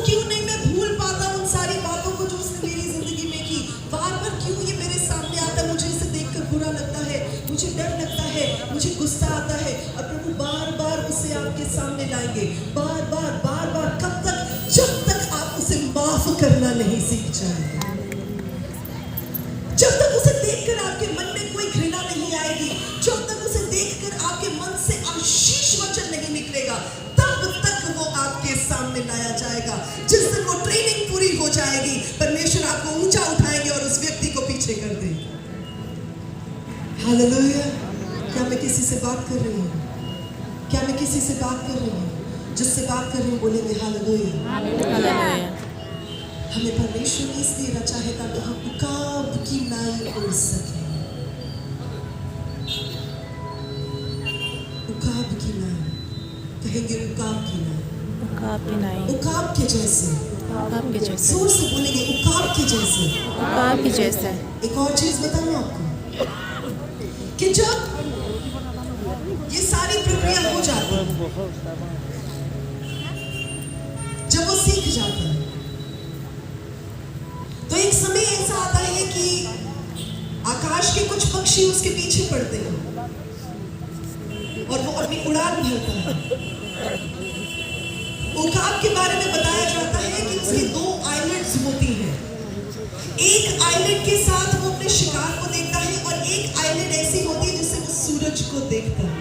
क्यों नहीं मैं भूल पाता उन सारी बातों को जो उसने मेरी जिंदगी में की? बार बार क्यों ये मेरे सामने आता है? मुझे इसे देखकर बुरा लगता है, मुझे डर लगता है, मुझे गुस्सा आता है। और प्रभु बार बार उसे आपके सामने लाएंगे, बार बार कब तक? जब तक आप उसे माफ करना नहीं सीख जाएंगे, जब तक उसे देखकर आपके मन में कोई घृणा नहीं आएगी, जब तक उसे देखकर आपके मन से आशीष वचन नहीं निकलेगा, तब तक वो आपके सामने लाया जाएगा। जिस दिन वो ट्रेनिंग पूरी हो जाएगी, परमेश्वर आपको ऊंचा उठाएंगे और उस व्यक्ति को पीछे कर देंगे। हालेलुया। क्या मैं किसी से बात कर रही हूँ? क्या मैं किसी से बात कर रही हूँ? जिससे बात कर रही हूँ बोलेंगे हालेलुया। हमें परमेश्वर ने इसलिए रचा है ताकि हम उकाब की नाई उड़ सके। उकाब की नाई, कहेंगे उकाब की नाई, उकाब की नाई, उकाब के जैसे, उकाब के जैसे, जोर से बोलेंगे उकाब के जैसे, उकाब के जैसे। एक और चीज बताऊं आपको कि जब ये सारी प्रक्रिया हो जाती है, जब वो सीख जाता है, तो एक समय ऐसा आता है कि आकाश के कुछ पक्षी उसके पीछे पड़ते हैं और वो अपनी उड़ान भरता है। उकाब के बारे में बताया जाता है कि उसकी 2 आइलैंड्स होती हैं। एक आइलैंड के साथ वो अपने शिकार को देखता है और एक आइलैंड ऐसी होती है जिससे वो सूरज को देखता है।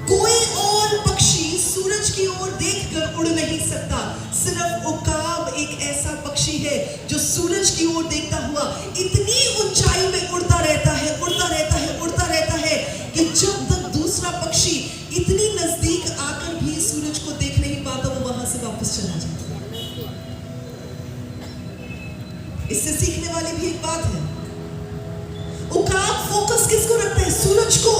कोई और पक्षी सूरज की ओर देखकर उड़ नहीं सकता, सिर्फ उकाब एक ऐसा पक्षी है जो सूरज की ओर देखता हुआ इतनी ऊंचाई में उड़ता रहता है कि जब तक दूसरा पक्षी इतनी नजदीक आकर भी सूरज को देख नहीं पाता, वो वहां से वापस चला जाता है। इससे सीखने वाली भी एक बात है, उकाब फोकस किसको रखता है? सूरज को,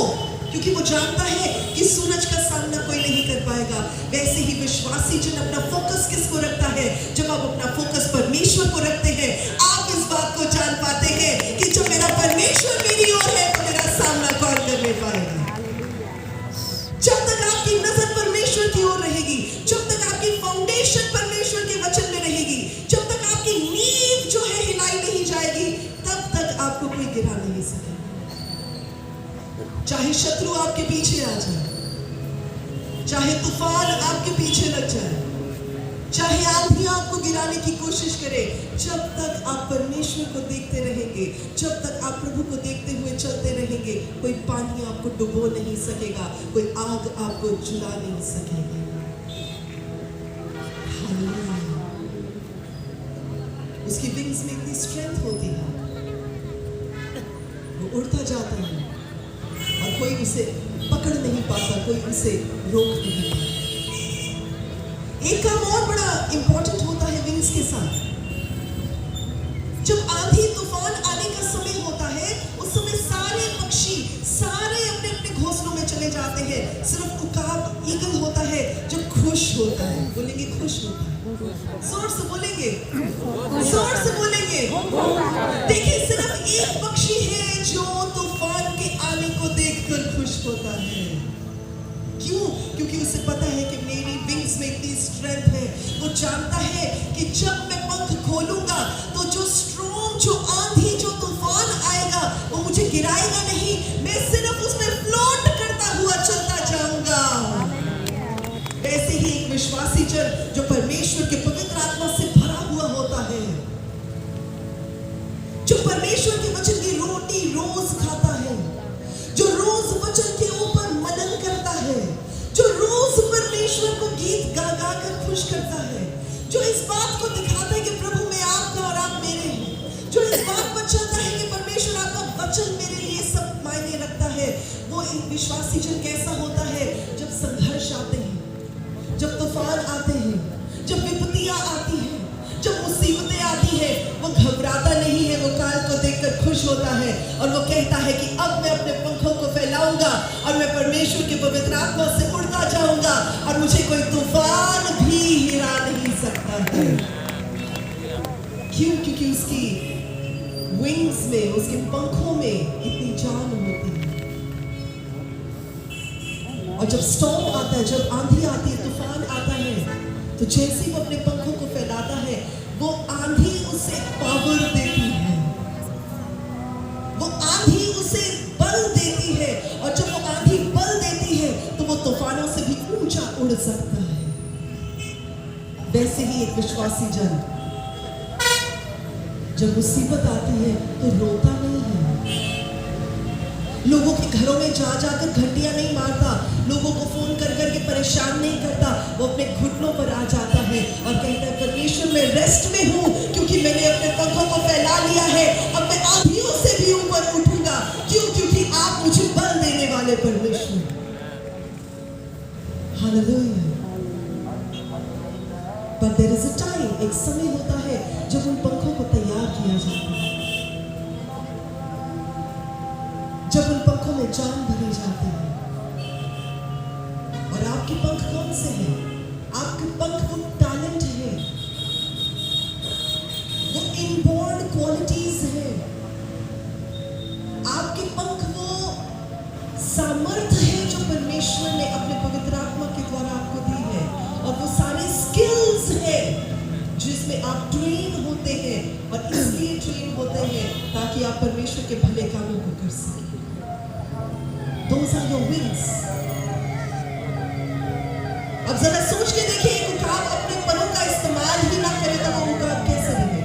क्योंकि वो जानता है कि सूरज का सामना कोई नहीं कर पाएगा। वैसे ही विश्वासी जन अपना फोकस किसको रखता है? जब आप अपना फोकस परमेश्वर को रखते हैं, आप इस बात को जान पाते हैं कि जब मेरा परमेश्वर मेरी ओर है तो मेरा सामना कौन कर नहीं पाएगा। जब तक आपकी नजर परमेश्वर की ओर रहेगी, जब तक आपकी फाउंडेशन परमेश्वर के वचन में रहेगी, जब तक आपकी नींव जो है हिलाई नहीं जाएगी, तब तक आपको कोई गिरा नहीं सकेगा। चाहे शत्रु आपके पीछे आ जाए, चाहे तूफान आपके पीछे लग जाए, चाहे आंधी आपको गिराने की कोशिश करे, जब तक आप परमेश्वर को देखते रहेंगे, जब तक आप प्रभु को देखते हुए चलते रहेंगे, कोई पानी आपको डुबो नहीं सकेगा, कोई आग आपको जला नहीं सकेगी। उसकी विंग्स में इतनी स्ट्रेंथ होती है, वो उड़ता जाता है और कोई उसे पकड़ नहीं पाता, कोई उसे रोक नहीं पाता। एक काम और बड़ा इंपॉर्टेंट होता है विंग्स के साथ। जब आंधी तूफान आने का समय होता है, उस समय सारे पक्षी सारे अपने अपने घोंसलों में चले जाते हैं। सिर्फ उकाब ईगल होता है जो खुश होता है। बोलेंगे खुश होता है, जोर से बोलेंगे, जोर से बोलेंगे। देखिए, सिर्फ एक पक्षी है जो तूफान के आने को देखकर खुश होता है। क्यों? क्योंकि उसे पता है कि मेरी विंग्स में इतनी स्ट्रेंथ है। वो जानता है कि जब मैं पंख खोलूंगा तो जो स्ट्रॉन्ग, जो आंधी, जो तूफान आएगा वो मुझे गिराएगा नहीं, मैं सिर्फ उसमें फ्लोट करता हुआ चलता जाऊंगा। वैसे ही एक विश्वासी जन जो परमेश्वर के पवित्र आत्मा से भरा हुआ होता है, जो परमेश्वर के वचन की रोटी रोज खाता है, जो रोज वचन के ऊपर मनन करता है, जो रोज परमेश्वर को गीत गा गा कर खुश करता है, जो इस बात को दिखाता है कि प्रभु मैं आपका और आप मेरे हैं, जो इस बात पर चलता है कि परमेश्वर आपका वचन मेरे लिए सब मायने रखता है, वो एक विश्वासी जन कैसा होता है? जब संघर्ष आते हैं, जब तूफान आते हैं, जब विपत्तियां आती हैं, जब मुसीबतें आती है, वो घबराता नहीं है, वो काल को देखकर खुश होता है और वो कहता है कि अब मैं अपने पंखों को फैलाऊंगा और मैं परमेश्वर के पवित्र आत्मा से उड़ता जाऊंगा और मुझे कोई तूफान भी हिला नहीं सकता है। क्यों? क्योंकि उसकी विंग्स में, उसके पंखों में इतनी जान होती है। और जब स्टॉर्म आता है, जब आंधी आती है, तूफान आता है, तो जैसे ही वो अपने पंखों को उड़ सकता है, वैसे ही एक विश्वासी जन जब मुसीबत आती है तो रोता नहीं है, लोगों के घरों में जा जाकर घंटियां नहीं मारता, लोगों को फोन कर करके परेशान नहीं करता, वो अपने घुटनों पर आ जाता है और कहता है परमेश्वर मैं रेस्ट में हूं क्योंकि मैंने अपने पंखों को फैला लिया है, अब मैं आंधियों से भी ऊपर उठूंगा। क्यों? क्योंकि आप मुझे बल देने वाले परमेश्वर। Hallelujah. But there is a time, एक समय होता है जब उन पंखों को तैयार किया जाता है, जब उन पंखों में जान भरी जाती है। और आपके पंख कौन से हैं? आपके पंख वो टैलेंट है, वो इनबॉर्न क्वालिटीज है, आपके पंख वो सामर्थ्य है जो परमेश्वर ने अपने पवित्र आत्मा के द्वारा आपको दी है, और वो सारे स्किल्स है जिसमें आप ट्रेन होते हैं, और इसलिए ट्रेन होते हैं ताकि आप परमेश्वर के भले कामों को कर सकें। Those are your wings. अब जरा सोच के देखिए, एक उकाब अपने परों का इस्तेमाल ही ना करे तो वो उकाब कैसे रहे?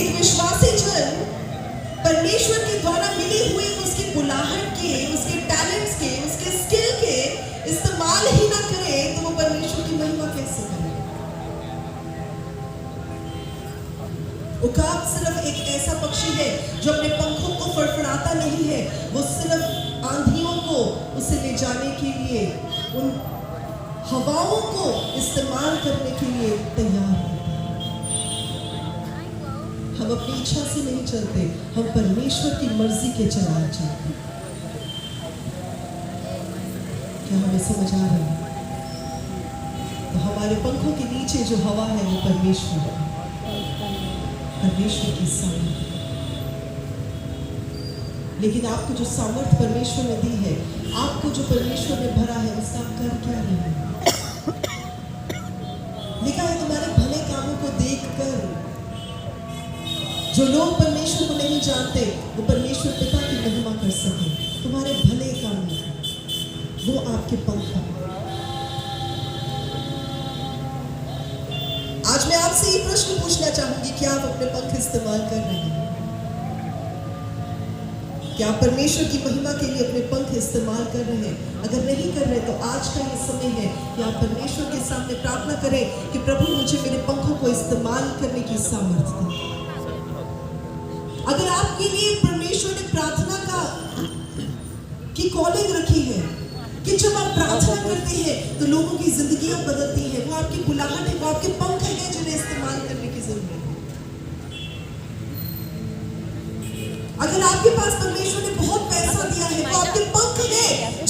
एक विश्वासी जन परमेश्वर के द्वारा मिली हुई उसकी बुलाहट के, उसके टैलेंट्स के, उसके स्किल के इस्तेमाल ही ना करे तो वो परमेश्वर की महिमा कैसे करे? उकाब सिर्फ एक ऐसा पक्षी है जो अपने पंखों को फड़फड़ाता नहीं है, वो सिर्फ आंधियों को उसे ले जाने के लिए, उन हवाओं को इस्तेमाल करने के लिए तैयार होता है। हम अपनी इच्छा से नहीं चलते, हम परमेश्वर की मर्जी के चलाए चलते। क्या हमें समझ आ रहा है? तो हमारे पंखों के नीचे जो हवा है वो परमेश्वर है, परमेश्वर की सामर्थ। लेकिन आपको जो सामर्थ परमेश्वर ने दी है, आपको जो परमेश्वर ने भरा है, उसका आप कर क्या रहे हैं? लिखा है तुम्हारे भले कामों को देखकर जो लोग परमेश्वर को नहीं जानते वो परमेश्वर पिता की महिमा कर सके। तुम्हारे भले काम वो आपके पंख हैं। आज मैं आपसे ये प्रश्न पूछना चाहूंगी, क्या आप अपने पंख इस्तेमाल कर रहे हैं? क्या आप परमेश्वर की महिमा के लिए अपने पंख इस्तेमाल कर रहे हैं? अगर नहीं कर रहे तो आज का ये समय है कि आप परमेश्वर के सामने प्रार्थना करें कि प्रभु मुझे मेरे पंखों को इस्तेमाल करने की सामर्थ्य दे। अगर आपके लिए परमेश्वर ने प्रार्थना की कॉलिंग रखी है कि जब आप प्रार्थना करते हैं तो लोगों की जिंदगियां बदलती हैं, वो आपकी बुलाहट है, वो आपके पंख है जिन्हें इस्तेमाल करने की जरूरत है। अगर आपके पास परमेश्वर ने बहुत पैसा दिया है, वो आपके पंख है